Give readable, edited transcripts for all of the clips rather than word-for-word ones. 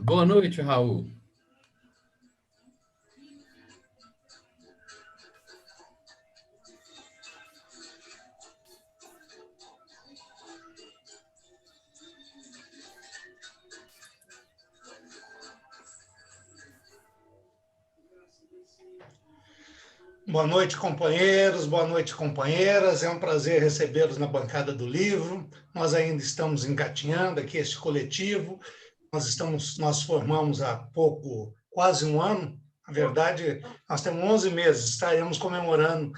Boa noite, Raul. Boa noite, companheiros, boa noite, companheiras. É um prazer recebê-los na bancada do livro. Nós ainda estamos engatinhando aqui este coletivo. Nós formamos há pouco, quase um ano. Na verdade, nós temos 11 meses. Estaremos comemorando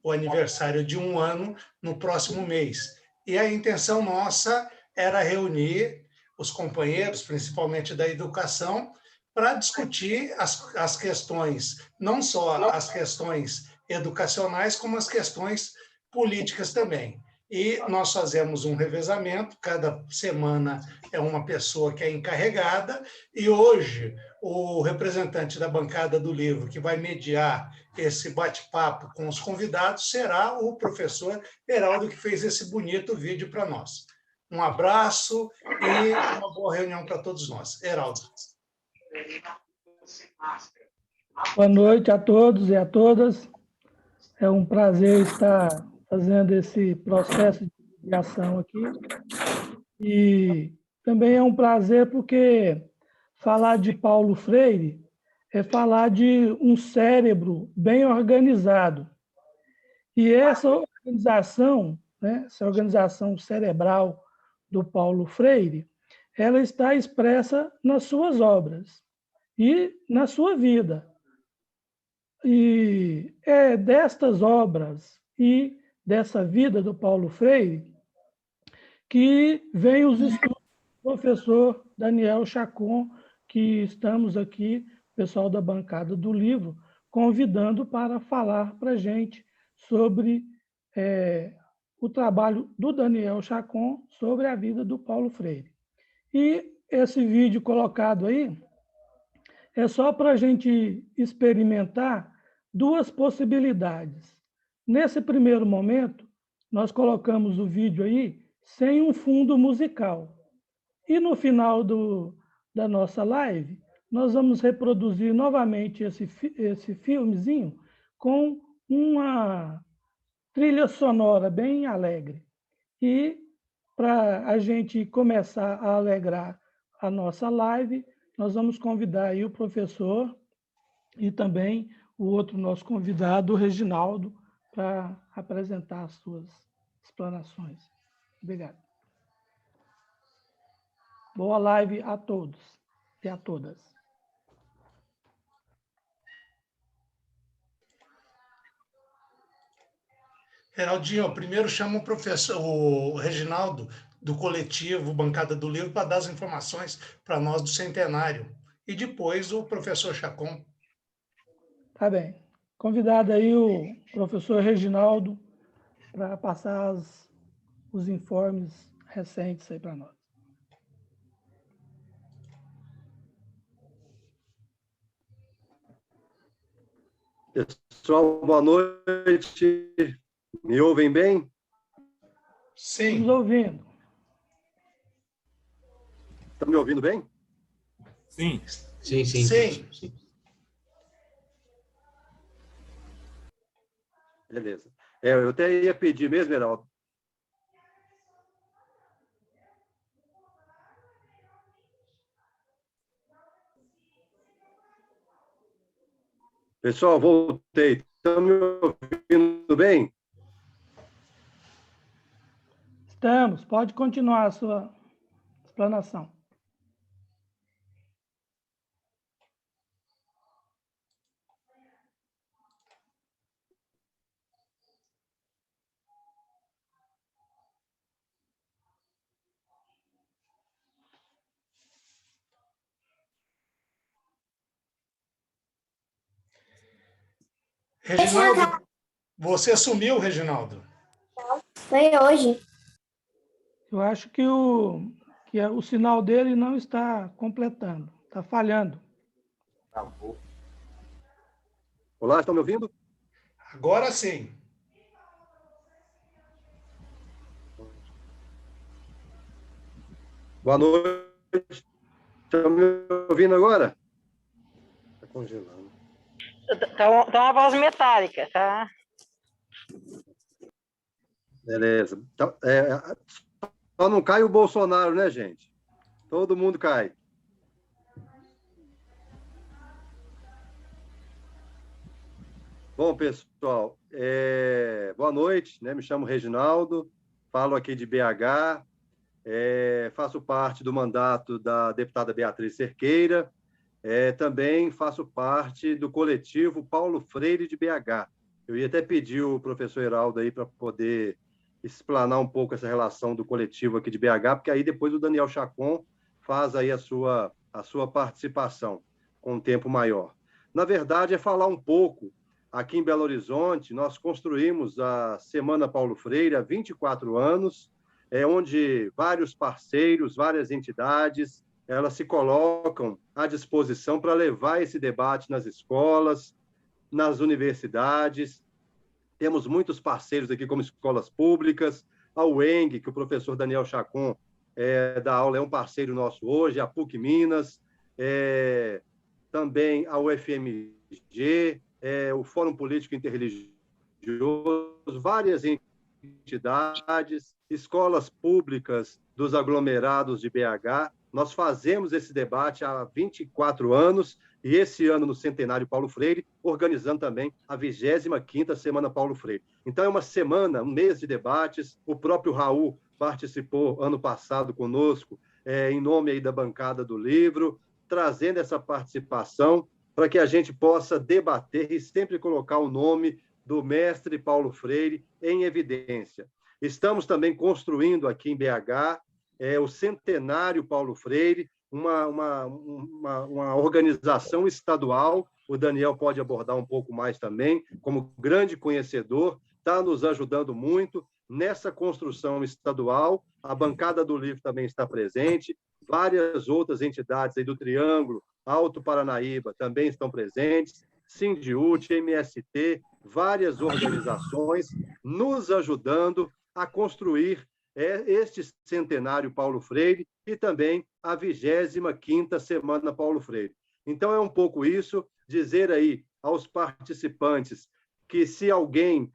o aniversário de um ano no próximo mês. E a intenção nossa era reunir os companheiros, principalmente da educação, para discutir as questões, não só as questões educacionais, como as questões políticas também. E nós fazemos um revezamento, cada semana é uma pessoa que é encarregada, e hoje o representante da bancada do livro, que vai mediar esse bate-papo com os convidados, será o professor Heraldo, que fez esse bonito vídeo para nós. Um abraço e uma boa reunião para todos nós. Heraldo. Boa noite a todos e a todas. É um prazer estar fazendo esse processo de mediação aqui. E também é um prazer porque falar de Paulo Freire é falar de um cérebro bem organizado. E essa organização, né, essa organização cerebral do Paulo Freire, ela está expressa nas suas obras e na sua vida. E é destas obras e dessa vida do Paulo Freire que vem os estudos do professor Daniel Chacon, que estamos aqui, pessoal da bancada do livro, convidando para falar para a gente sobre o trabalho do Daniel Chacon sobre a vida do Paulo Freire. E esse vídeo colocado aí é só para a gente experimentar duas possibilidades. Nesse primeiro momento, nós colocamos o vídeo aí sem um fundo musical. E no final da nossa live, nós vamos reproduzir novamente esse filmezinho com uma trilha sonora bem alegre. E para a gente começar a alegrar a nossa live, nós vamos convidar aí o professor e também o outro nosso convidado, o Reginaldo, para apresentar as suas explanações. Obrigado. Boa live a todos e a todas. Heraldinho, primeiro chama o professor, o Reginaldo, do coletivo Bancada do Livro, para dar as informações para nós do centenário. E depois o professor Chacon. Tá bem. Convidado aí o professor Reginaldo para passar os informes recentes aí para nós. Pessoal, boa noite. Me ouvem bem? Sim. Estamos ouvindo. Estão me ouvindo bem? Sim. Sim. Beleza. Eu até ia pedir mesmo, Heraldo. Pessoal, voltei. Estão me ouvindo bem? Estamos. Pode continuar a sua explanação. Reginaldo, você sumiu, Reginaldo? Foi hoje. Eu acho que o sinal dele não está completando, está falhando. Olá, estão me ouvindo? Agora sim. Boa noite. Estão me ouvindo agora? Está congelando. Tá uma voz metálica, tá? Beleza. Então, só não cai o Bolsonaro, né, gente? Todo mundo cai. Bom, pessoal, boa noite, né? Me chamo Reginaldo, falo aqui de BH, faço parte do mandato da deputada Beatriz Cerqueira, também faço parte do coletivo Paulo Freire de BH. Eu ia até pedir o professor Heraldo aí para poder explanar um pouco essa relação do coletivo aqui de BH, porque aí depois o Daniel Chacon faz aí a sua participação com um tempo maior. Na verdade, é falar um pouco. Aqui em Belo Horizonte, nós construímos a Semana Paulo Freire há 24 anos, onde vários parceiros, várias entidades, elas se colocam à disposição para levar esse debate nas escolas, nas universidades. Temos muitos parceiros aqui, como escolas públicas, a UENG, que o professor Daniel Chacon dá aula, é um parceiro nosso hoje, a PUC Minas, também a UFMG, o Fórum Político Interreligioso, várias entidades, escolas públicas dos aglomerados de BH. Nós fazemos esse debate há 24 anos e esse ano, no Centenário Paulo Freire, organizando também a 25ª Semana Paulo Freire. Então, é uma semana, um mês de debates. O próprio Raul participou ano passado conosco, em nome aí da bancada do livro, trazendo essa participação para que a gente possa debater e sempre colocar o nome do mestre Paulo Freire em evidência. Estamos também construindo aqui em BH o Centenário Paulo Freire, uma organização estadual. O Daniel pode abordar um pouco mais também, como grande conhecedor, está nos ajudando muito nessa construção estadual. A bancada do livro também está presente, várias outras entidades aí do Triângulo, Alto Paranaíba também estão presentes, Sindiúte, MST, várias organizações nos ajudando a construir este Centenário Paulo Freire e também a 25ª Semana Paulo Freire. Então, é um pouco isso, dizer aí aos participantes que se alguém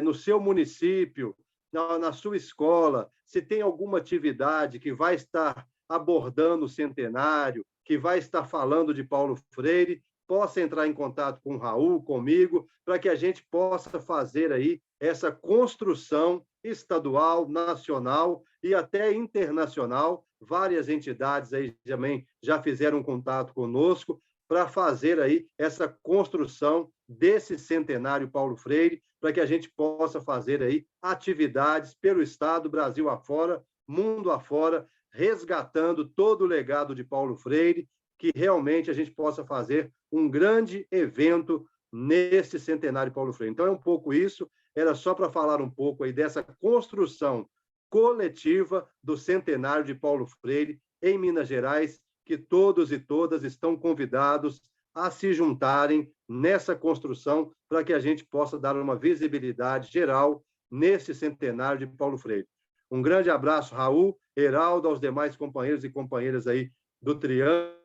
no seu município, na sua escola, se tem alguma atividade que vai estar abordando o centenário, que vai estar falando de Paulo Freire, possa entrar em contato com o Raul, comigo, para que a gente possa fazer aí essa construção estadual, nacional e até internacional. Várias entidades aí também já fizeram contato conosco para fazer aí essa construção desse Centenário Paulo Freire, para que a gente possa fazer aí atividades pelo Estado, Brasil afora, mundo afora, resgatando todo o legado de Paulo Freire, que realmente a gente possa fazer um grande evento nesse Centenário Paulo Freire. Então, é um pouco isso, era só para falar um pouco aí dessa construção coletiva do Centenário de Paulo Freire em Minas Gerais, que todos e todas estão convidados a se juntarem nessa construção para que a gente possa dar uma visibilidade geral nesse Centenário de Paulo Freire. Um grande abraço, Raul, Heraldo, aos demais companheiros e companheiras aí do Triângulo,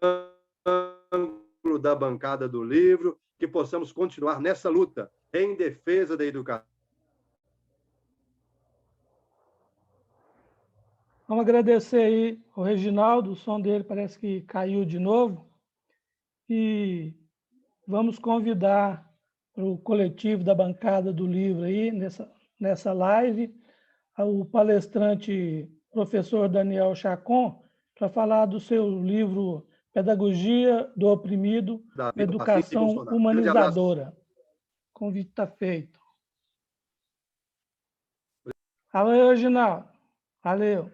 da bancada do livro, que possamos continuar nessa luta em defesa da educação. Vamos agradecer aí ao Reginaldo, o som dele parece que caiu de novo, e vamos convidar para o coletivo da bancada do livro aí, nessa live, o palestrante professor Daniel Chacon para falar do seu livro Pedagogia do Oprimido, Davi, Educação Bolsonaro. Grande abraço. Humanizadora. O convite está feito. Valeu, Reginaldo. Valeu.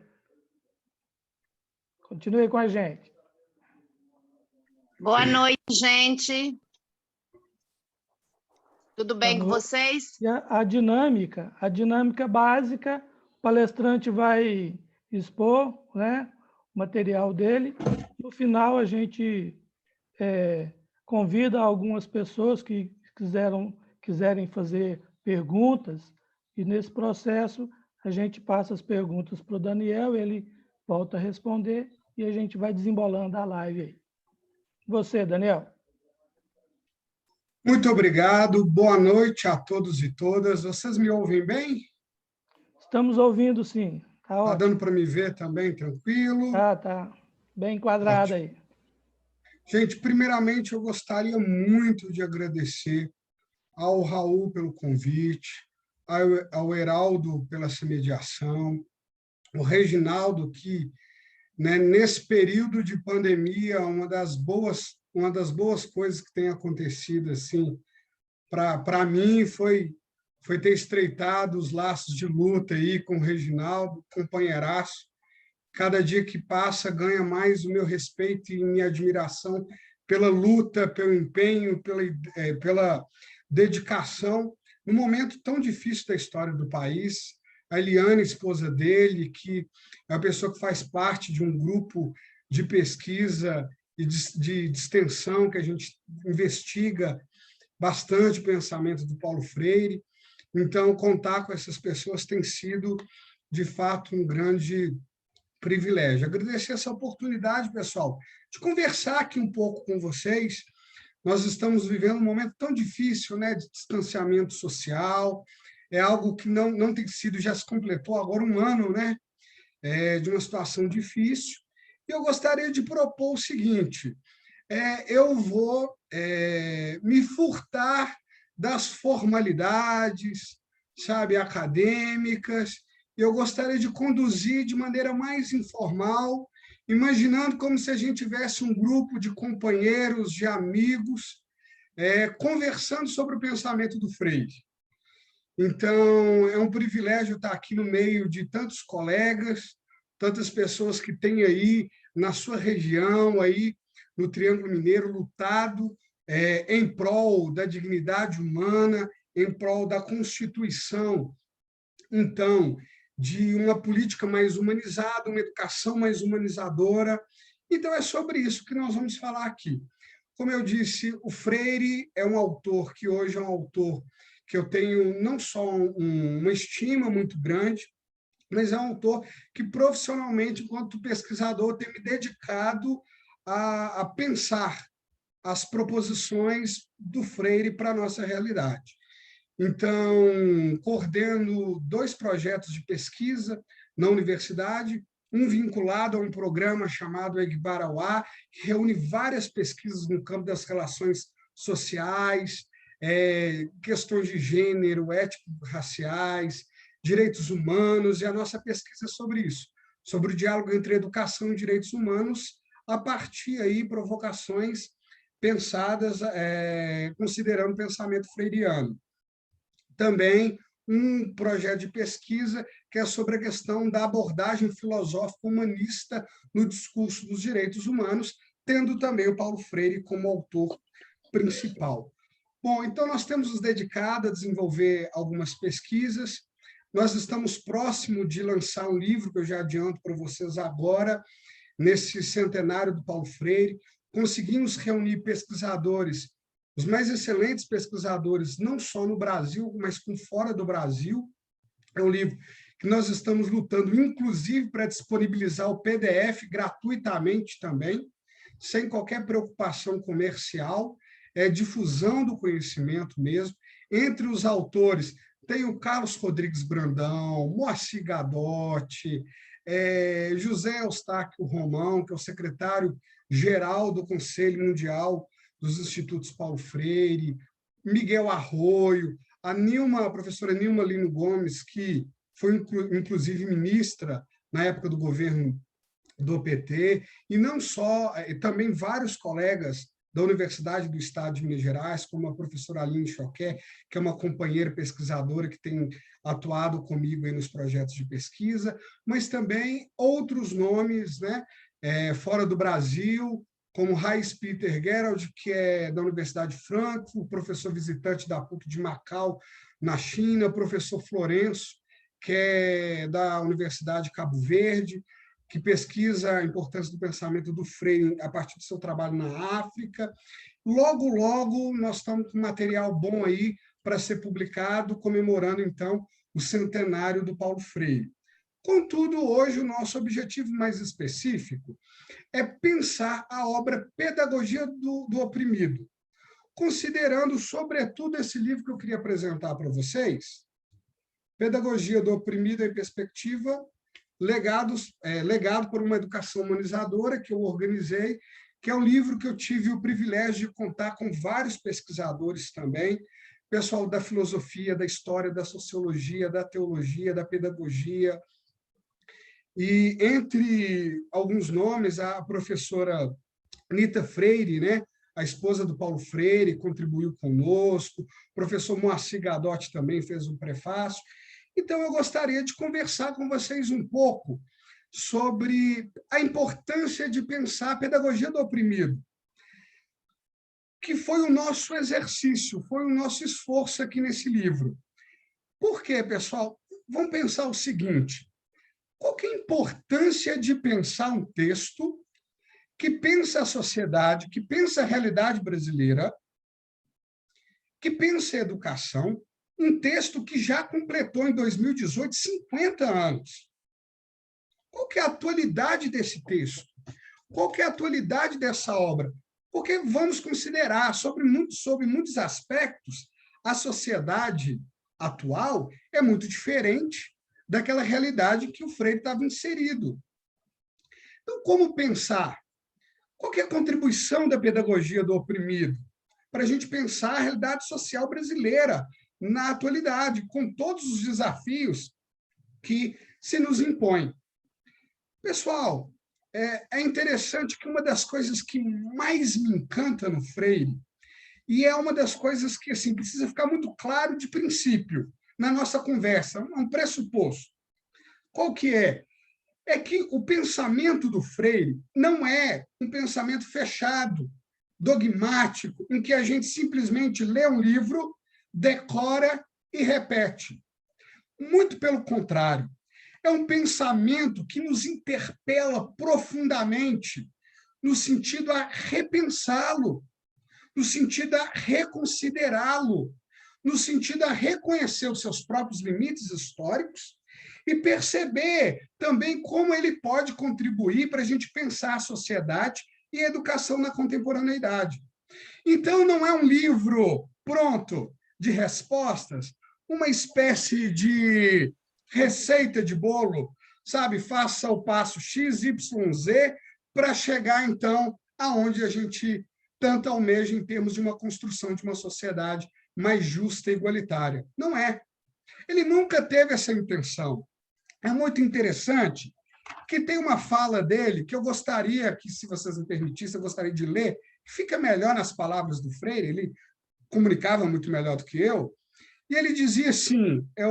Continue com a gente. Boa noite, gente. Tudo bem com vocês? E a dinâmica básica, o palestrante vai expor, né, o material dele. No final, a gente convida algumas pessoas que quiserem fazer perguntas, e nesse processo a gente passa as perguntas para o Daniel, ele volta a responder e a gente vai desembolando a live aí. Você, Daniel. Muito obrigado, boa noite a todos e todas. Vocês me ouvem bem? Estamos ouvindo, sim. Está dando para me ver também, tranquilo? Tá. Bem enquadrado aí. Gente, primeiramente eu gostaria muito de agradecer ao Raul pelo convite, ao Heraldo pela essa mediação, ao Reginaldo, que, né, nesse período de pandemia, uma das boas coisas que tem acontecido assim, para mim foi ter estreitado os laços de luta aí com o Reginaldo, companheiraço. Cada dia que passa ganha mais o meu respeito e minha admiração pela luta, pelo empenho, pela dedicação, num momento tão difícil da história do país. A Eliane, esposa dele, que é a pessoa que faz parte de um grupo de pesquisa e de extensão que a gente investiga bastante o pensamento do Paulo Freire. Então, contar com essas pessoas tem sido, de fato, um grande privilégio. Agradecer essa oportunidade, pessoal, de conversar aqui um pouco com vocês. Nós estamos vivendo um momento tão difícil, né, de distanciamento social, é algo que não tem sido, já se completou agora um ano, né, de uma situação difícil. E eu gostaria de propor o seguinte, eu vou me furtar das formalidades, sabe, acadêmicas. Eu gostaria de conduzir de maneira mais informal, imaginando como se a gente tivesse um grupo de companheiros, de amigos, conversando sobre o pensamento do Freire. Então, é um privilégio estar aqui no meio de tantos colegas, tantas pessoas que têm aí na sua região, aí no Triângulo Mineiro, lutado em prol da dignidade humana, em prol da Constituição, então, de uma política mais humanizada, uma educação mais humanizadora. Então, é sobre isso que nós vamos falar aqui. Como eu disse, o Freire é um autor que hoje é um autor que eu tenho não só uma estima muito grande, mas é um autor que profissionalmente, enquanto pesquisador, tem me dedicado a pensar as proposições do Freire para a nossa realidade. Então, coordeno 2 projetos de pesquisa na universidade, um vinculado a um programa chamado Egbarauá, que reúne várias pesquisas no campo das relações sociais, questões de gênero, étnico-raciais, direitos humanos, e a nossa pesquisa é sobre isso, sobre o diálogo entre educação e direitos humanos, a partir aí provocações pensadas considerando o pensamento freiriano. Também um projeto de pesquisa que é sobre a questão da abordagem filosófica humanista no discurso dos direitos humanos, tendo também o Paulo Freire como autor principal. Bom, então nós temos nos dedicado a desenvolver algumas pesquisas. Nós estamos próximo de lançar um livro, que eu já adianto para vocês agora, nesse centenário do Paulo Freire. Conseguimos reunir pesquisadores, os mais excelentes pesquisadores, não só no Brasil, mas com fora do Brasil. É um livro que nós estamos lutando, inclusive, para disponibilizar o PDF gratuitamente também, sem qualquer preocupação comercial, difusão do conhecimento mesmo. Entre os autores, tem o Carlos Rodrigues Brandão, Moacir Gadotti, José Eustáquio Romão, que é o secretário-geral do Conselho Mundial dos Institutos Paulo Freire, Miguel Arroio, a professora Nilma Lino Gomes, que foi inclusive ministra na época do governo do PT, e não só, também vários colegas da Universidade do Estado de Minas Gerais, como a professora Aline Choquet, que é uma companheira pesquisadora que tem atuado comigo aí nos projetos de pesquisa, mas também outros nomes, né, fora do Brasil, como Hans Peter Gerald, que é da Universidade de Frankfurt, professor visitante da PUC de Macau, na China, o professor Florencio, que é da Universidade de Cabo Verde, que pesquisa a importância do pensamento do Freire a partir do seu trabalho na África. Logo, logo, nós estamos com material bom aí para ser publicado, comemorando, então, o centenário do Paulo Freire. Contudo, hoje, o nosso objetivo mais específico é pensar a obra Pedagogia do Oprimido, considerando, sobretudo, esse livro que eu queria apresentar para vocês, Pedagogia do Oprimido em Perspectiva, legado por uma educação humanizadora, que eu organizei, que é um livro que eu tive o privilégio de contar com vários pesquisadores também, pessoal da filosofia, da história, da sociologia, da teologia, da pedagogia, e entre alguns nomes, a professora Anita Freire, né, a esposa do Paulo Freire, contribuiu conosco, o professor Moacir Gadotti também fez um prefácio. Então, eu gostaria de conversar com vocês um pouco sobre a importância de pensar a pedagogia do oprimido, que foi o nosso exercício, foi o nosso esforço aqui nesse livro. Por quê, pessoal? Vamos pensar o seguinte: qual que é a importância de pensar um texto que pensa a sociedade, que pensa a realidade brasileira, que pensa a educação, um texto que já completou em 2018 50 anos. Qual que é a atualidade desse texto? Qual que é a atualidade dessa obra? Porque vamos considerar, sobre muitos aspectos, a sociedade atual é muito diferente daquela realidade que o Freire estava inserido. Então, como pensar? Qual que é a contribuição da pedagogia do oprimido para a gente pensar a realidade social brasileira na atualidade, com todos os desafios que se nos impõem? Pessoal, é interessante que uma das coisas que mais me encanta no Freire, e é uma das coisas que assim, precisa ficar muito claro de princípio na nossa conversa, um pressuposto. Qual que é? É que o pensamento do Freire não é um pensamento fechado, dogmático, em que a gente simplesmente lê um livro, decora e repete. Muito pelo contrário. É um pensamento que nos interpela profundamente, no sentido a repensá-lo, no sentido a reconsiderá-lo, no sentido a reconhecer os seus próprios limites históricos e perceber também como ele pode contribuir para a gente pensar a sociedade e a educação na contemporaneidade. Então, não é um livro pronto de respostas, uma espécie de receita de bolo, sabe? Faça o passo X, Y, Z para chegar, então, aonde a gente tanto almeja em termos de uma construção de uma sociedade mais justa e igualitária. Não é. Ele nunca teve essa intenção. É muito interessante que tem uma fala dele que eu gostaria que, se vocês me permitissem, eu gostaria de ler, que fica melhor nas palavras do Freire, ele comunicava muito melhor do que eu, e ele dizia assim, é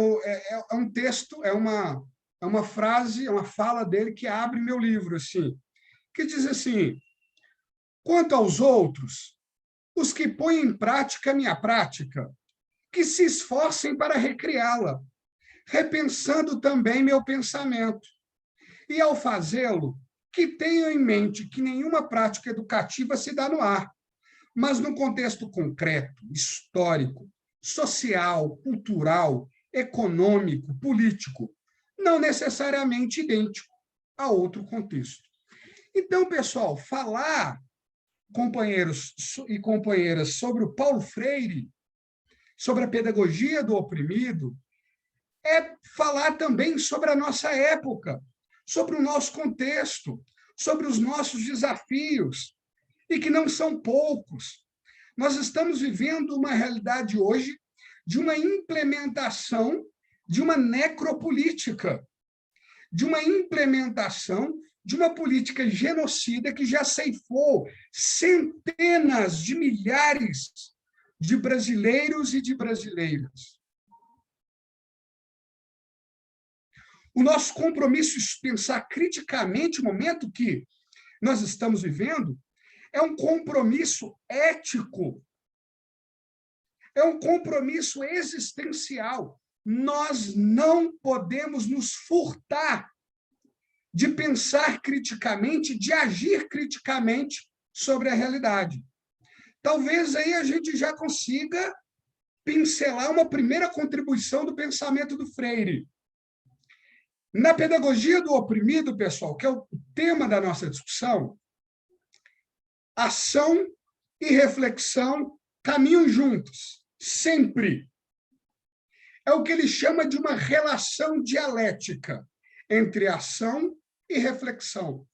um texto, é uma frase, é uma fala dele que abre meu livro, assim, que diz assim: quanto aos outros, os que põem em prática a minha prática, que se esforcem para recriá-la, repensando também meu pensamento. E, ao fazê-lo, que tenham em mente que nenhuma prática educativa se dá no ar, mas num contexto concreto, histórico, social, cultural, econômico, político, não necessariamente idêntico a outro contexto. Então, pessoal, falar, companheiros e companheiras, sobre o Paulo Freire, sobre a pedagogia do oprimido, é falar também sobre a nossa época, sobre o nosso contexto, sobre os nossos desafios, e que não são poucos. Nós estamos vivendo uma realidade hoje de uma implementação de uma necropolítica, de uma implementação de uma política genocida que já ceifou centenas de milhares de brasileiros e de brasileiras. O nosso compromisso de pensar criticamente o momento que nós estamos vivendo é um compromisso ético, é um compromisso existencial. Nós não podemos nos furtar de pensar criticamente, de agir criticamente sobre a realidade. Talvez aí a gente já consiga pincelar uma primeira contribuição do pensamento do Freire. Na pedagogia do oprimido, pessoal, que é o tema da nossa discussão, ação e reflexão caminham juntos, sempre. É o que ele chama de uma relação dialética entre ação e reflexão.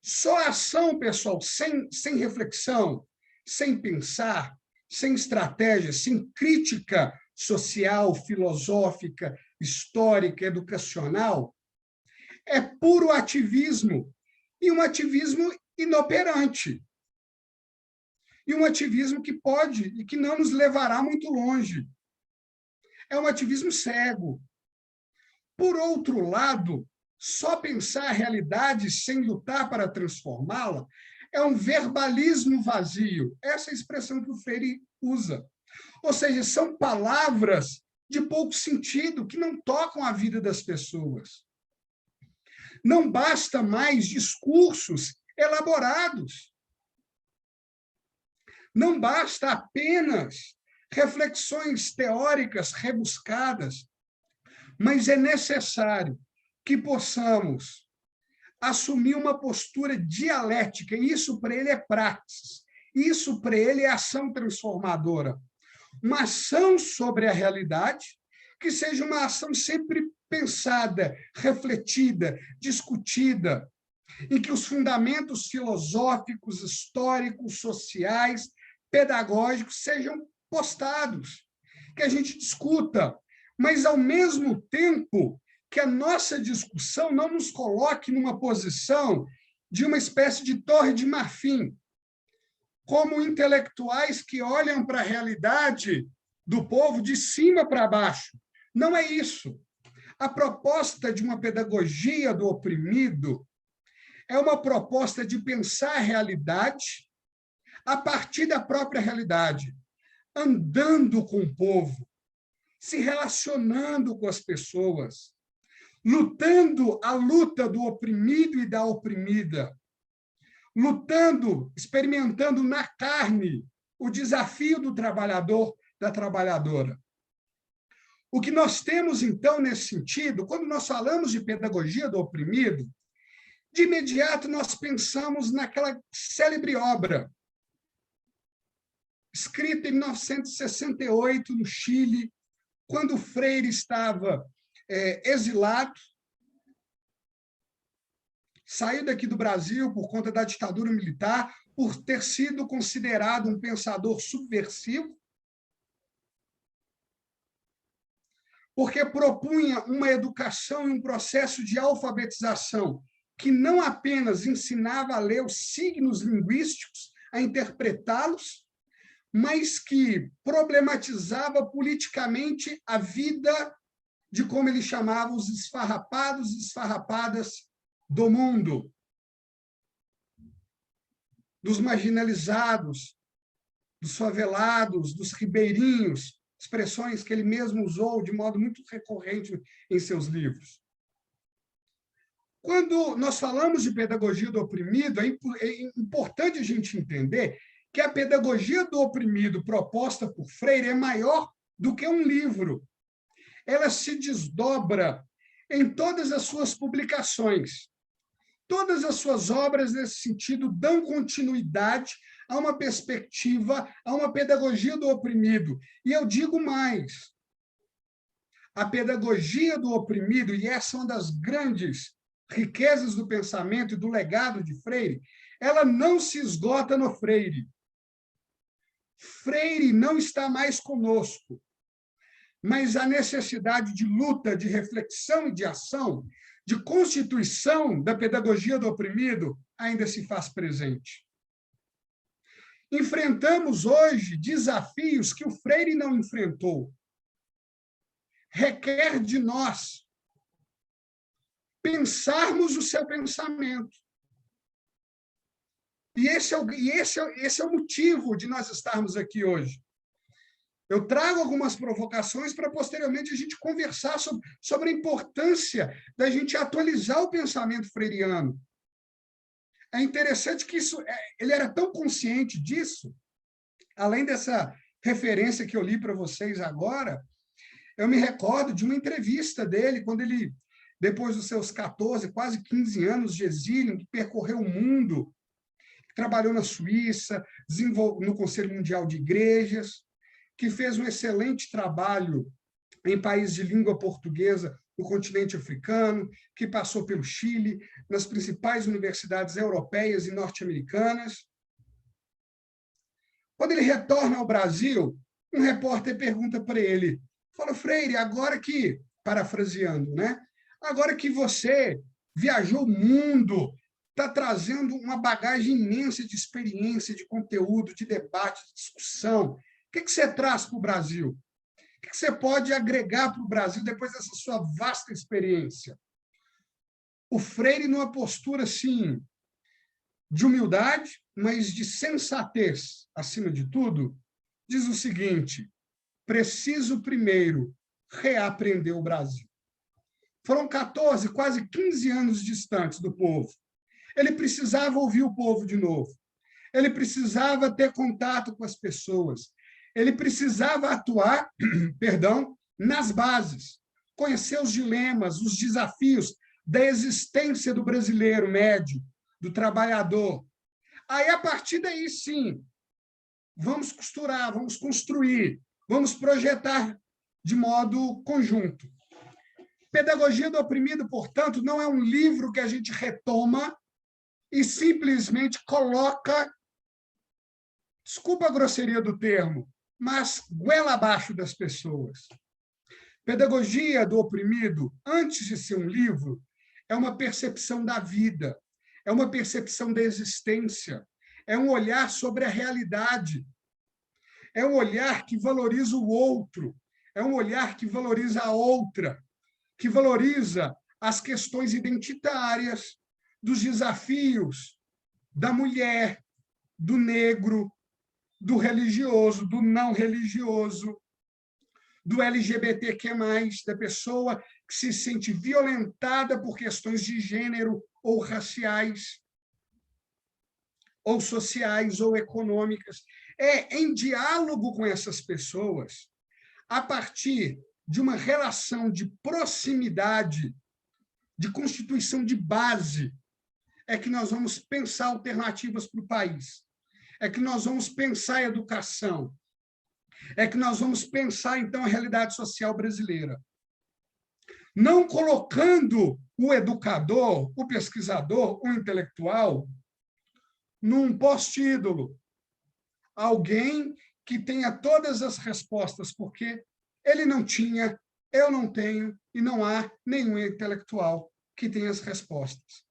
Só ação, pessoal, sem reflexão, sem pensar, sem estratégia, sem crítica social, filosófica, histórica, educacional, é puro ativismo, e um ativismo inoperante. E um ativismo que pode e que não nos levará muito longe. É um ativismo cego. Por outro lado, só pensar a realidade sem lutar para transformá-la é um verbalismo vazio. Essa é a expressão que o Freire usa. Ou seja, são palavras de pouco sentido, que não tocam a vida das pessoas. Não basta mais discursos elaborados. Não basta apenas reflexões teóricas rebuscadas, mas é necessário que possamos assumir uma postura dialética. Isso para ele é praxis. Isso para ele é ação transformadora. Uma ação sobre a realidade que seja uma ação sempre pensada, refletida, discutida, em que os fundamentos filosóficos, históricos, sociais, pedagógicos sejam postados, que a gente discuta, mas, ao mesmo tempo, que a nossa discussão não nos coloque numa posição de uma espécie de torre de marfim, como intelectuais que olham para a realidade do povo de cima para baixo. Não é isso. A proposta de uma pedagogia do oprimido é uma proposta de pensar a realidade a partir da própria realidade, andando com o povo, se relacionando com as pessoas, lutando a luta do oprimido e da oprimida, lutando, experimentando na carne o desafio do trabalhador, da trabalhadora. O que nós temos, então, nesse sentido, quando nós falamos de pedagogia do oprimido, de imediato nós pensamos naquela célebre obra, escrita em 1968, no Chile, quando Freire estava exilado, saiu daqui do Brasil por conta da ditadura militar, por ter sido considerado um pensador subversivo, porque propunha uma educação e um processo de alfabetização que não apenas ensinava a ler os signos linguísticos, a interpretá-los, mas que problematizava politicamente a vida de, como ele chamava, os esfarrapados e esfarrapadas do mundo, dos marginalizados, dos favelados, dos ribeirinhos, expressões que ele mesmo usou de modo muito recorrente em seus livros. Quando nós falamos de pedagogia do oprimido, é importante a gente entender que a pedagogia do oprimido proposta por Freire é maior do que um livro. Ela se desdobra em todas as suas publicações. Todas as suas obras, nesse sentido, dão continuidade a uma perspectiva, a uma pedagogia do oprimido. E eu digo mais, a pedagogia do oprimido, e essa é uma das grandes riquezas do pensamento e do legado de Freire, ela não se esgota no Freire. Freire não está mais conosco, mas a necessidade de luta, de reflexão e de ação, de constituição da pedagogia do oprimido, ainda se faz presente. Enfrentamos hoje desafios que o Freire não enfrentou. Requer de nós pensarmos o seu pensamento. E esse é o motivo de nós estarmos aqui hoje. Eu trago algumas provocações para, posteriormente, a gente conversar sobre a importância da gente atualizar o pensamento freiriano. É interessante que ele era tão consciente disso, além dessa referência que eu li para vocês agora, eu me recordo de uma entrevista dele, quando ele, depois dos seus 14, quase 15 anos de exílio, que percorreu o mundo, trabalhou na Suíça, no Conselho Mundial de Igrejas, que fez um excelente trabalho em países de língua portuguesa no continente africano, que passou pelo Chile, nas principais universidades europeias e norte-americanas. Quando ele retorna ao Brasil, um repórter pergunta para ele, fala, Freire, agora que, parafraseando, né? Agora que você viajou o mundo, está trazendo uma bagagem imensa de experiência, de conteúdo, de debate, de discussão, o que você traz para o Brasil? O que você pode agregar para o Brasil depois dessa sua vasta experiência? O Freire, numa postura, assim, de humildade, mas de sensatez, acima de tudo, diz o seguinte, preciso primeiro reaprender o Brasil. Foram 14, quase 15 anos distantes do povo. Ele precisava ouvir o povo de novo. Ele precisava ter contato com as pessoas. Ele precisava atuar, nas bases, conhecer os dilemas, os desafios da existência do brasileiro médio, do trabalhador. Aí, a partir daí, sim, vamos costurar, vamos construir, vamos projetar de modo conjunto. Pedagogia do Oprimido, portanto, não é um livro que a gente retoma e simplesmente coloca, desculpa a grosseria do termo, mas goela abaixo das pessoas. Pedagogia do Oprimido, antes de ser um livro, é uma percepção da vida, é uma percepção da existência, é um olhar sobre a realidade, é um olhar que valoriza o outro, é um olhar que valoriza a outra, que valoriza as questões identitárias, dos desafios da mulher, do negro, do religioso, do não religioso, do LGBTQ+, da pessoa que se sente violentada por questões de gênero ou raciais, ou sociais, ou econômicas. É em diálogo com essas pessoas, a partir de uma relação de proximidade, de constituição de base, é que nós vamos pensar alternativas para o país. É que nós vamos pensar a educação, é que nós vamos pensar, então, a realidade social brasileira. Não colocando o educador, o pesquisador, o intelectual, num post-ídolo, alguém que tenha todas as respostas, porque ele não tinha, eu não tenho, e não há nenhum intelectual que tenha as respostas.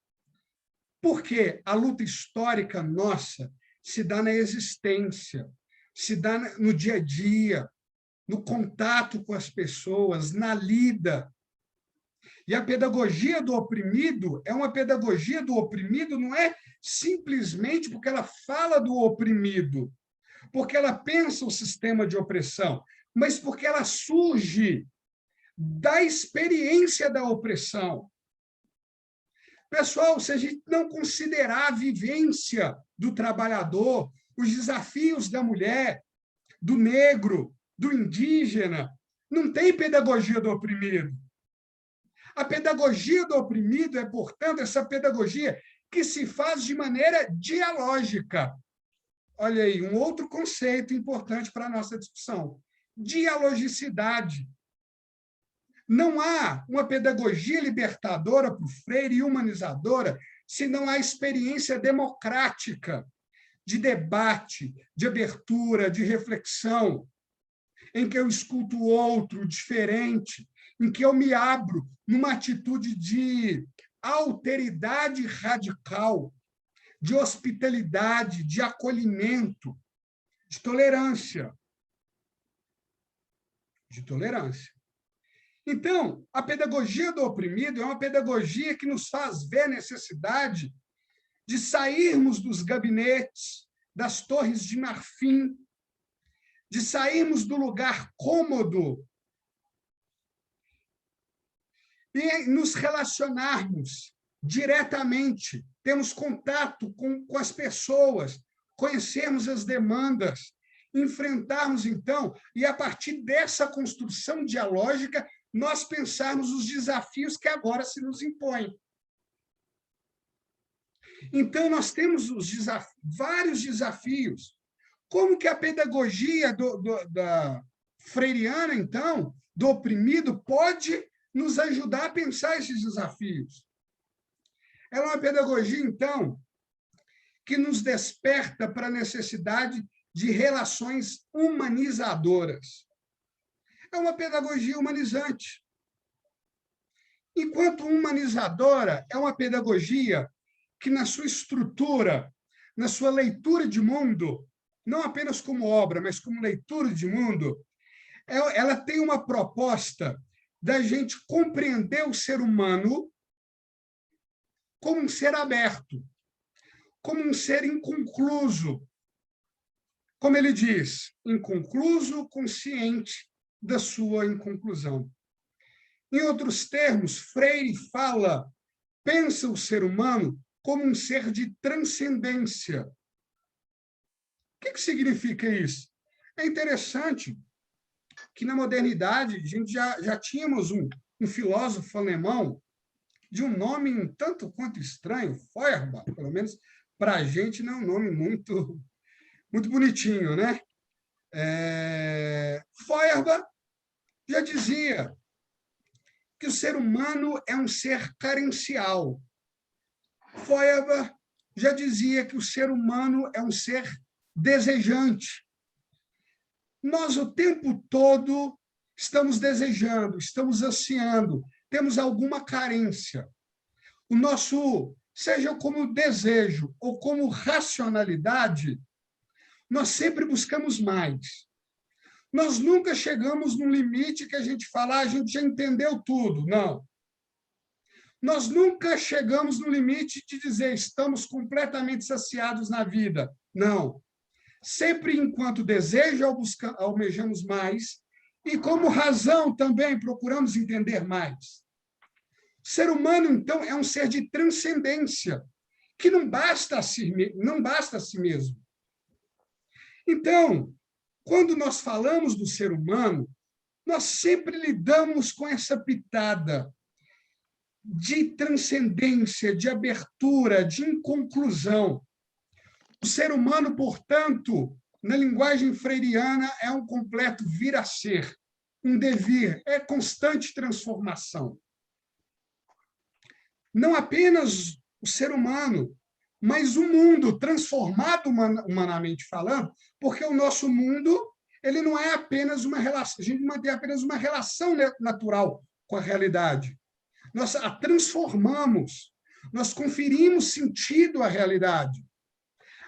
Porque a luta histórica nossa se dá na existência, se dá no dia a dia, no contato com as pessoas, na lida. E a pedagogia do oprimido é uma pedagogia do oprimido, não é simplesmente porque ela fala do oprimido, porque ela pensa o sistema de opressão, mas porque ela surge da experiência da opressão. Pessoal, se a gente não considerar a vivência do trabalhador, os desafios da mulher, do negro, do indígena, não tem pedagogia do oprimido. A pedagogia do oprimido é, portanto, essa pedagogia que se faz de maneira dialógica. Olha aí, um outro conceito importante para a nossa discussão. Dialogicidade. Não há uma pedagogia libertadora para o Freire e humanizadora se não há experiência democrática, de debate, de abertura, de reflexão. em que eu escuto o outro diferente, em que eu me abro numa atitude de alteridade radical, de hospitalidade, de acolhimento, de tolerância. De tolerância. Então, a pedagogia do oprimido é uma pedagogia que nos faz ver a necessidade de sairmos dos gabinetes, das torres de marfim, de sairmos do lugar cômodo e nos relacionarmos diretamente, termos contato com as pessoas, conhecermos as demandas, enfrentarmos, então, e a partir dessa construção dialógica, nós pensarmos os desafios que agora se nos impõem. Então, nós temos vários desafios. Como que a pedagogia da freiriana, então, do oprimido, pode nos ajudar a pensar esses desafios? Ela é uma pedagogia, então, que nos desperta para a necessidade de relações humanizadoras. É uma pedagogia humanizante. Enquanto humanizadora, é uma pedagogia que, na sua estrutura, na sua leitura de mundo, não apenas como obra, mas como leitura de mundo, ela tem uma proposta da gente compreender o ser humano como um ser aberto, como um ser inconcluso. Como ele diz, inconcluso, consciente da sua inconclusão. Em outros termos, Freire pensa o ser humano como um ser de transcendência. O que significa isso? É interessante que, na modernidade, a gente já tínhamos um filósofo alemão de um nome um tanto quanto estranho, Feuerbach, pelo menos para a gente não é um nome muito bonitinho, né? Feuerbach já dizia que o ser humano é um ser carencial. Feuerbach já dizia que o ser humano é um ser desejante. Nós, o tempo todo, estamos desejando, estamos ansiando, temos alguma carência. O nosso, seja como desejo ou como racionalidade, nós sempre buscamos mais. Nós nunca chegamos num limite que a gente fala, a gente já entendeu tudo. Não. Nós nunca chegamos no limite de dizer estamos completamente saciados na vida. Não. Sempre enquanto desejo, almejamos mais, e como razão também procuramos entender mais. O ser humano, então, é um ser de transcendência, que não basta a si mesmo. Então, quando nós falamos do ser humano, nós sempre lidamos com essa pitada de transcendência, de abertura, de inconclusão. O ser humano, portanto, na linguagem freiriana, é um completo vir a ser, um devir, é constante transformação. Não apenas o ser humano, mas o mundo transformado humanamente falando, porque o nosso mundo ele não é apenas uma relação, a gente não tem apenas uma relação natural com a realidade. Nós a transformamos, nós conferimos sentido à realidade.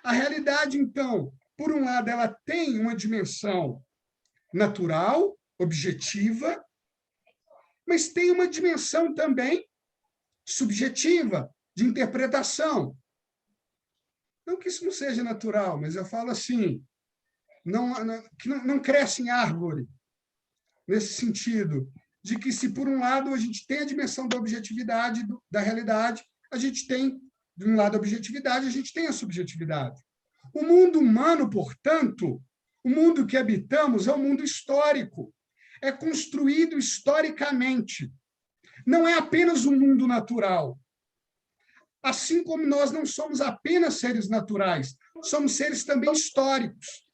A realidade, então, por um lado, ela tem uma dimensão natural, objetiva, mas tem uma dimensão também subjetiva, de interpretação. Não que isso não seja natural, mas eu falo assim, que não cresce em árvore, nesse sentido, de que se, por um lado, a gente tem a dimensão da objetividade, da realidade, a gente tem, de um lado, a objetividade, a gente tem a subjetividade. O mundo humano, portanto, o mundo que habitamos é um mundo histórico, é construído historicamente. Não é apenas um mundo natural. Assim como nós não somos apenas seres naturais, somos seres também históricos.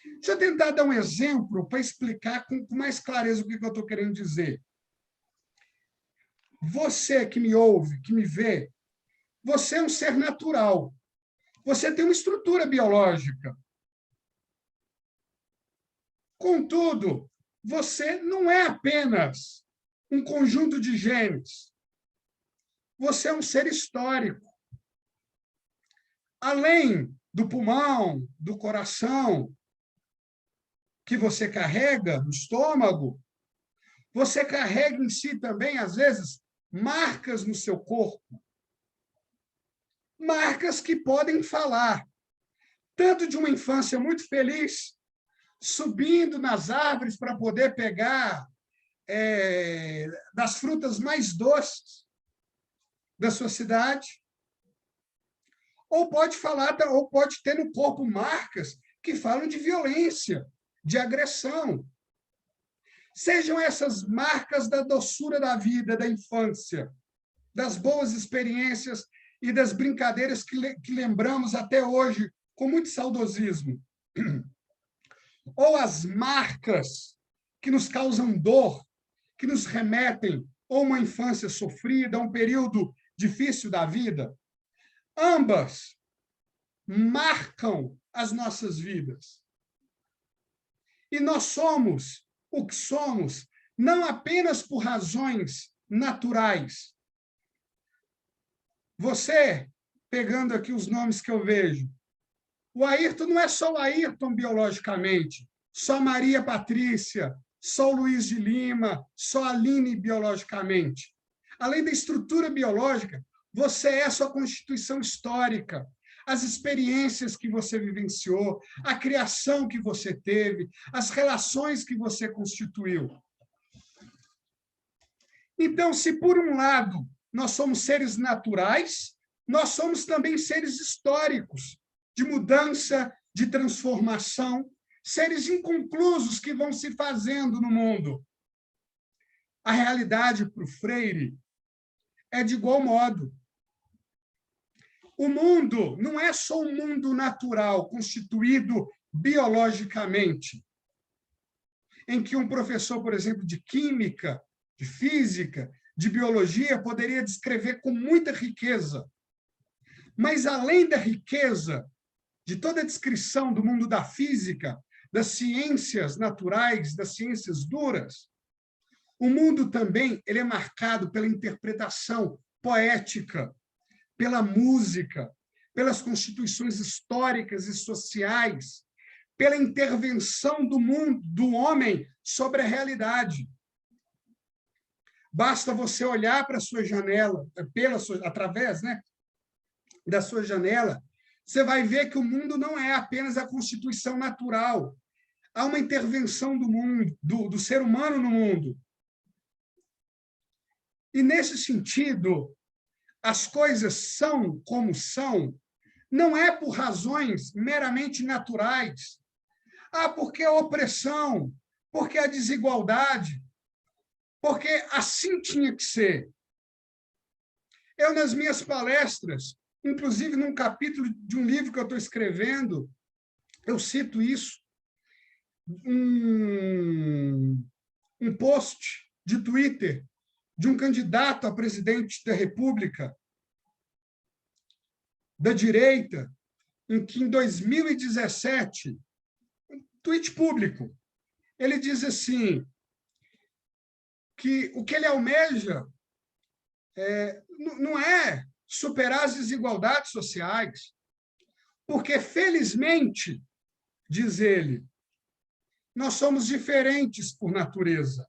Deixa eu tentar dar um exemplo para explicar com mais clareza o que eu estou querendo dizer. Você que me ouve, que me vê, você é um ser natural. Você tem uma estrutura biológica. Contudo, você não é apenas um conjunto de genes. Você é um ser histórico. Além do pulmão, do coração, que você carrega no estômago, você carrega em si também, às vezes, marcas no seu corpo. Marcas que podem falar, tanto de uma infância muito feliz, subindo nas árvores para poder pegar das frutas mais doces da sua cidade, ou pode falar, ou pode ter no corpo marcas que falam de violência, de agressão. Sejam essas marcas da doçura da vida, da infância, das boas experiências e das brincadeiras que lembramos até hoje com muito saudosismo. Ou as marcas que nos causam dor, que nos remetem a uma infância sofrida, a um período difícil da vida. Ambas marcam as nossas vidas. E nós somos o que somos, não apenas por razões naturais. Você, pegando aqui os nomes que eu vejo, o Ayrton não é só o Ayrton biologicamente, só Maria Patrícia, só o Luiz de Lima, só a Aline biologicamente. Além da estrutura biológica, você é a sua constituição histórica, as experiências que você vivenciou, a criação que você teve, as relações que você constituiu. Então, se por um lado nós somos seres naturais, nós somos também seres históricos, de mudança, de transformação, seres inconclusos que vão se fazendo no mundo. A realidade para o Freire é de igual modo. O mundo não é só um mundo natural, constituído biologicamente, em que um professor, por exemplo, de química, de física, de biologia, poderia descrever com muita riqueza. Mas, além da riqueza, de toda a descrição do mundo da física, das ciências naturais, das ciências duras, o mundo também ele é marcado pela interpretação poética, pela música, pelas constituições históricas e sociais, pela intervenção do mundo, do homem sobre a realidade. Basta você olhar para a sua janela, através, né, da sua janela, você vai ver que o mundo não é apenas a constituição natural. Há uma intervenção do mundo, do ser humano no mundo. E, nesse sentido, as coisas são como são, não é por razões meramente naturais. Porque a opressão, porque a desigualdade, porque assim tinha que ser. Eu, nas minhas palestras, inclusive num capítulo de um livro que eu estou escrevendo, eu cito isso, um post de Twitter de um candidato a presidente da República da direita, em que, em 2017, um tweet público, ele diz assim, que o que ele almeja não é superar as desigualdades sociais, porque, felizmente, diz ele, nós somos diferentes por natureza.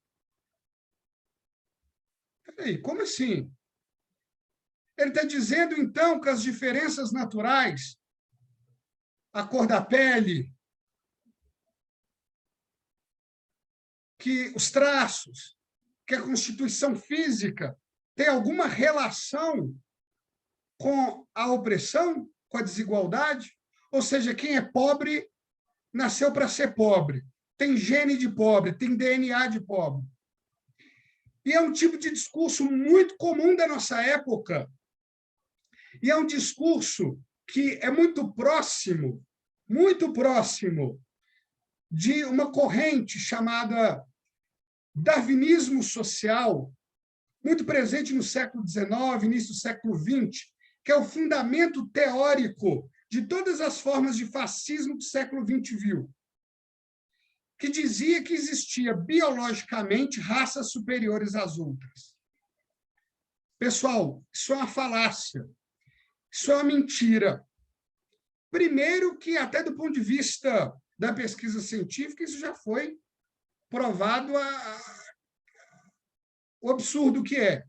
Peraí, como assim? Ele está dizendo, então, que as diferenças naturais, a cor da pele, que os traços, que a constituição física tem alguma relação com a opressão, com a desigualdade? Ou seja, quem é pobre nasceu para ser pobre, tem gene de pobre, tem DNA de pobre. E é um tipo de discurso muito comum da nossa época. E é um discurso que é muito próximo de uma corrente chamada darwinismo social, muito presente no século XIX, início do século XX, que é o fundamento teórico de todas as formas de fascismo que o século XX viu. que dizia que existia biologicamente raças superiores às outras. Pessoal, isso é uma falácia, isso é uma mentira. Primeiro que, até do ponto de vista da pesquisa científica, isso já foi provado o absurdo que é.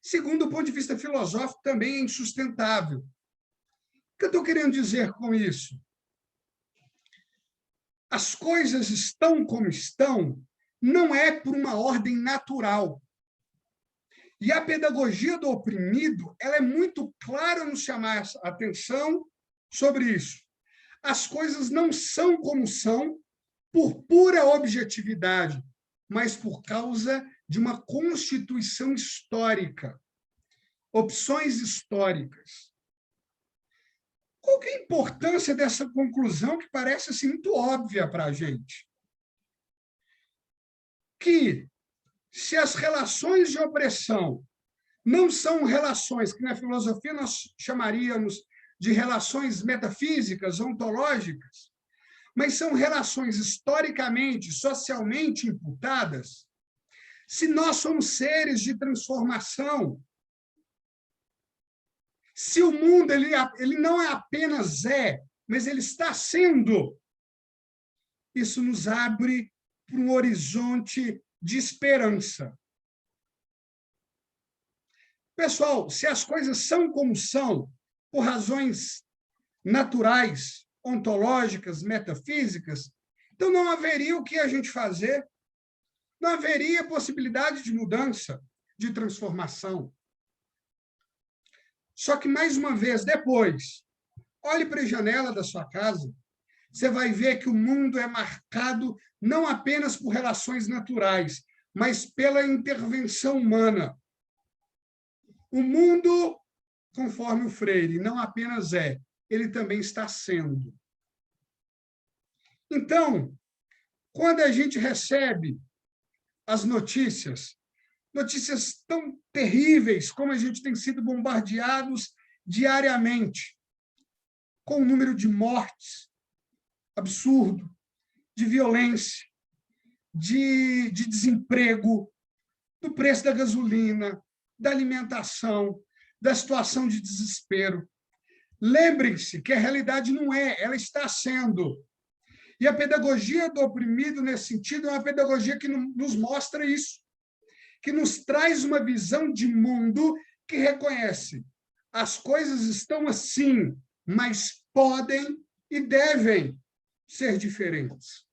Segundo, do ponto de vista filosófico, também é insustentável. O que eu estou querendo dizer com isso? As coisas estão como estão, não é por uma ordem natural. E a pedagogia do oprimido, ela é muito clara no chamar a atenção sobre isso. As coisas não são como são por pura objetividade, mas por causa de uma constituição histórica, opções históricas. Qual que é a importância dessa conclusão que parece assim, muito óbvia para a gente? Que, se as relações de opressão não são relações que na filosofia nós chamaríamos de relações metafísicas, ontológicas, mas são relações historicamente, socialmente imputadas, se nós somos seres de transformação, se o mundo ele não é apenas mas ele está sendo, isso nos abre para um horizonte de esperança. Pessoal, se as coisas são como são, por razões naturais, ontológicas, metafísicas, então não haveria o que a gente fazer, não haveria possibilidade de mudança, de transformação. Só que, mais uma vez, depois, olhe para a janela da sua casa, você vai ver que o mundo é marcado não apenas por relações naturais, mas pela intervenção humana. O mundo, conforme o Freire, não apenas ele também está sendo. Então, quando a gente recebe as notícias tão terríveis, como a gente tem sido bombardeados diariamente, com o número de mortes absurdo, de violência, de desemprego, do preço da gasolina, da alimentação, da situação de desespero. Lembrem-se que a realidade não ela está sendo. E a pedagogia do oprimido, nesse sentido, é uma pedagogia que nos mostra isso, que nos traz uma visão de mundo que reconhece as coisas estão assim, mas podem e devem ser diferentes.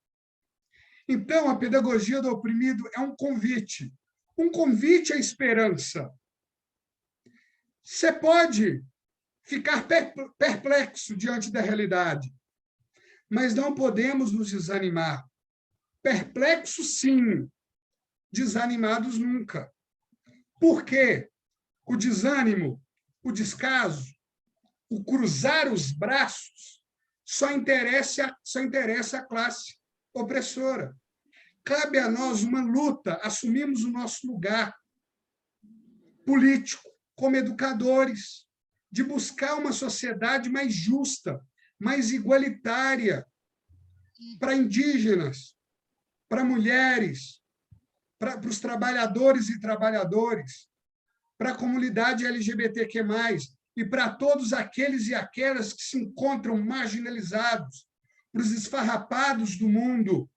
Então, a pedagogia do oprimido é um convite à esperança. Você pode ficar perplexo diante da realidade, mas não podemos nos desanimar. Perplexos, sim, desanimados nunca. Por quê? O desânimo, o descaso, o cruzar os braços só interessa a classe opressora. Cabe a nós uma luta, assumimos o nosso lugar político, como educadores, de buscar uma sociedade mais justa, mais igualitária para indígenas, para mulheres, para os trabalhadores e trabalhadoras, para a comunidade LGBTQ+, e para todos aqueles e aquelas que se encontram marginalizados, para os esfarrapados do mundo.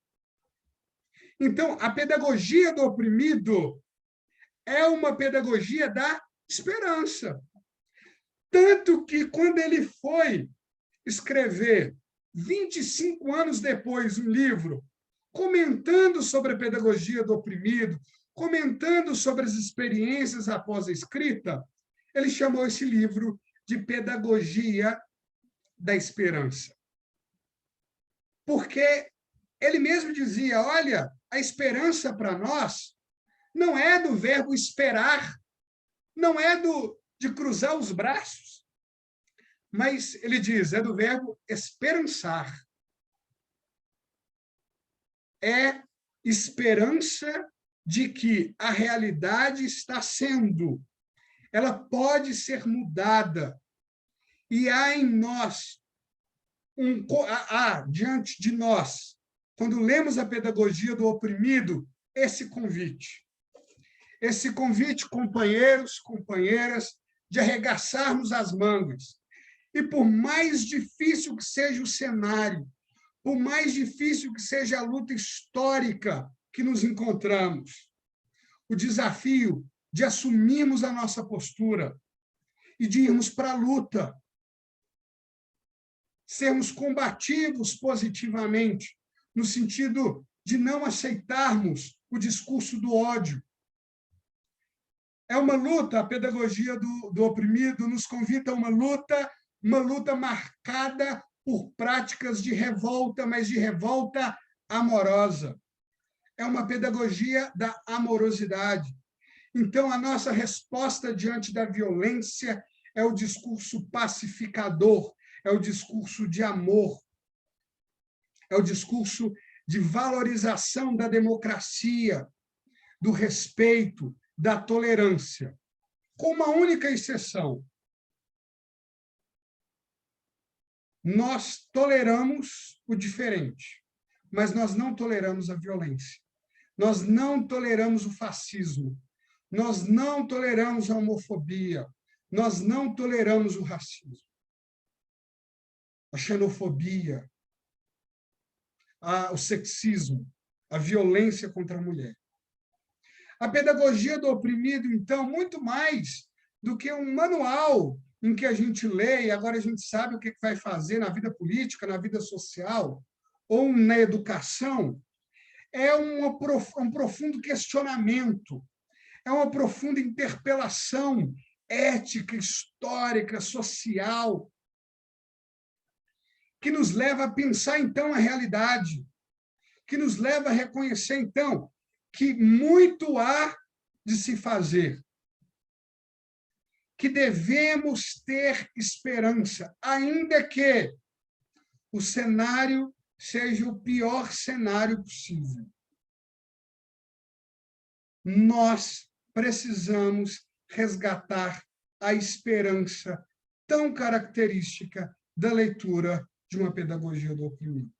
Então, a pedagogia do oprimido é uma pedagogia da esperança. Tanto que, quando ele foi escrever, 25 anos depois, um livro comentando sobre a pedagogia do oprimido, comentando sobre as experiências após a escrita, ele chamou esse livro de Pedagogia da Esperança. Porque ele mesmo dizia, olha, a esperança para nós não é do verbo esperar, não é de cruzar os braços, mas ele diz, é do verbo esperançar. É esperança de que a realidade está sendo, ela pode ser mudada, e há em nós, há diante de nós, quando lemos a pedagogia do oprimido, esse convite, companheiros, companheiras, de arregaçarmos as mangas. E por mais difícil que seja o cenário, por mais difícil que seja a luta histórica que nos encontramos, o desafio de assumirmos a nossa postura e de irmos para a luta, sermos combativos positivamente, no sentido de não aceitarmos o discurso do ódio. É uma luta, a pedagogia do oprimido nos convida a uma luta marcada por práticas de revolta, mas de revolta amorosa. É uma pedagogia da amorosidade. Então, a nossa resposta diante da violência é o discurso pacificador, é o discurso de amor, é o discurso de valorização da democracia, do respeito, da tolerância, com uma única exceção. Nós toleramos o diferente, mas nós não toleramos a violência. Nós não toleramos o fascismo. Nós não toleramos a homofobia. Nós não toleramos o racismo. A xenofobia, o sexismo, a violência contra a mulher. A pedagogia do oprimido, então, muito mais do que um manual em que a gente lê e agora a gente sabe o que vai fazer na vida política, na vida social ou na educação, é um profundo questionamento, é uma profunda interpelação ética, histórica, social, que nos leva a pensar, então, a realidade, que nos leva a reconhecer, então, que muito há de se fazer, que devemos ter esperança, ainda que o cenário seja o pior cenário possível. Nós precisamos resgatar a esperança tão característica da leitura de uma pedagogia do oprimido.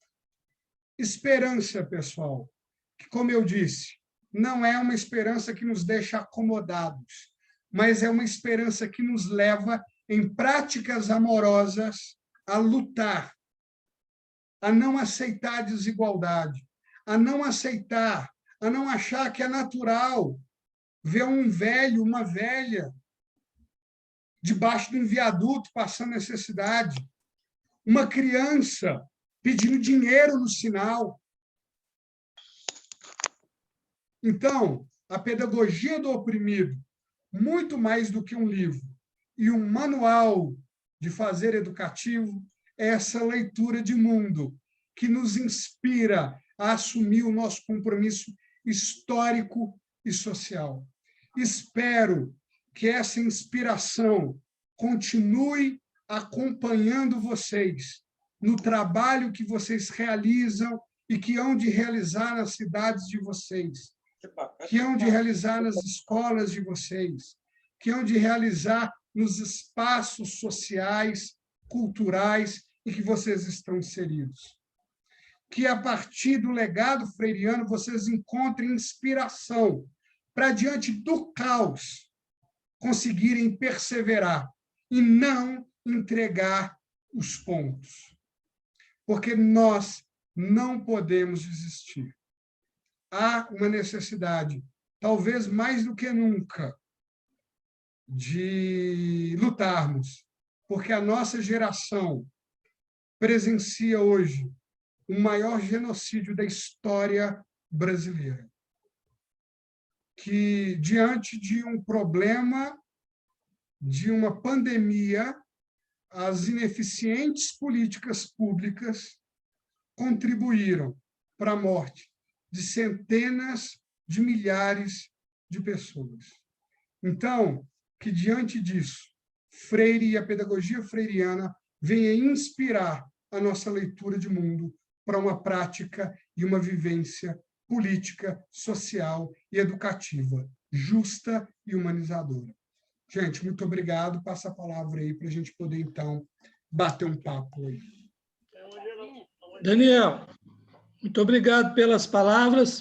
Esperança, pessoal, que, como eu disse, não é uma esperança que nos deixa acomodados, mas é uma esperança que nos leva, em práticas amorosas, a lutar, a não aceitar a desigualdade, a não aceitar, a não achar que é natural ver um velho, uma velha, debaixo de um viaduto passando necessidade, uma criança pedindo dinheiro no sinal. Então, a pedagogia do oprimido, muito mais do que um livro e um manual de fazer educativo, é essa leitura de mundo que nos inspira a assumir o nosso compromisso histórico e social. Espero que essa inspiração continue acompanhando vocês no trabalho que vocês realizam e que hão de realizar nas cidades de vocês, que hão de realizar nas escolas de vocês, que hão de realizar nos espaços sociais, culturais em que vocês estão inseridos. Que, a partir do legado freiriano, vocês encontrem inspiração para, diante do caos, conseguirem perseverar e não entregar os pontos. Porque nós não podemos desistir. Há uma necessidade, talvez mais do que nunca, de lutarmos, porque a nossa geração presencia hoje o maior genocídio da história brasileira, que, diante de um problema, de uma pandemia, as ineficientes políticas públicas contribuíram para a morte de centenas de milhares de pessoas. Então, que, diante disso, Freire e a pedagogia freiriana venha inspirar a nossa leitura de mundo para uma prática e uma vivência política, social e educativa, justa e humanizadora. Gente, muito obrigado. Passa a palavra aí para a gente poder, então, bater um papo aí. Daniel, Muito obrigado pelas palavras.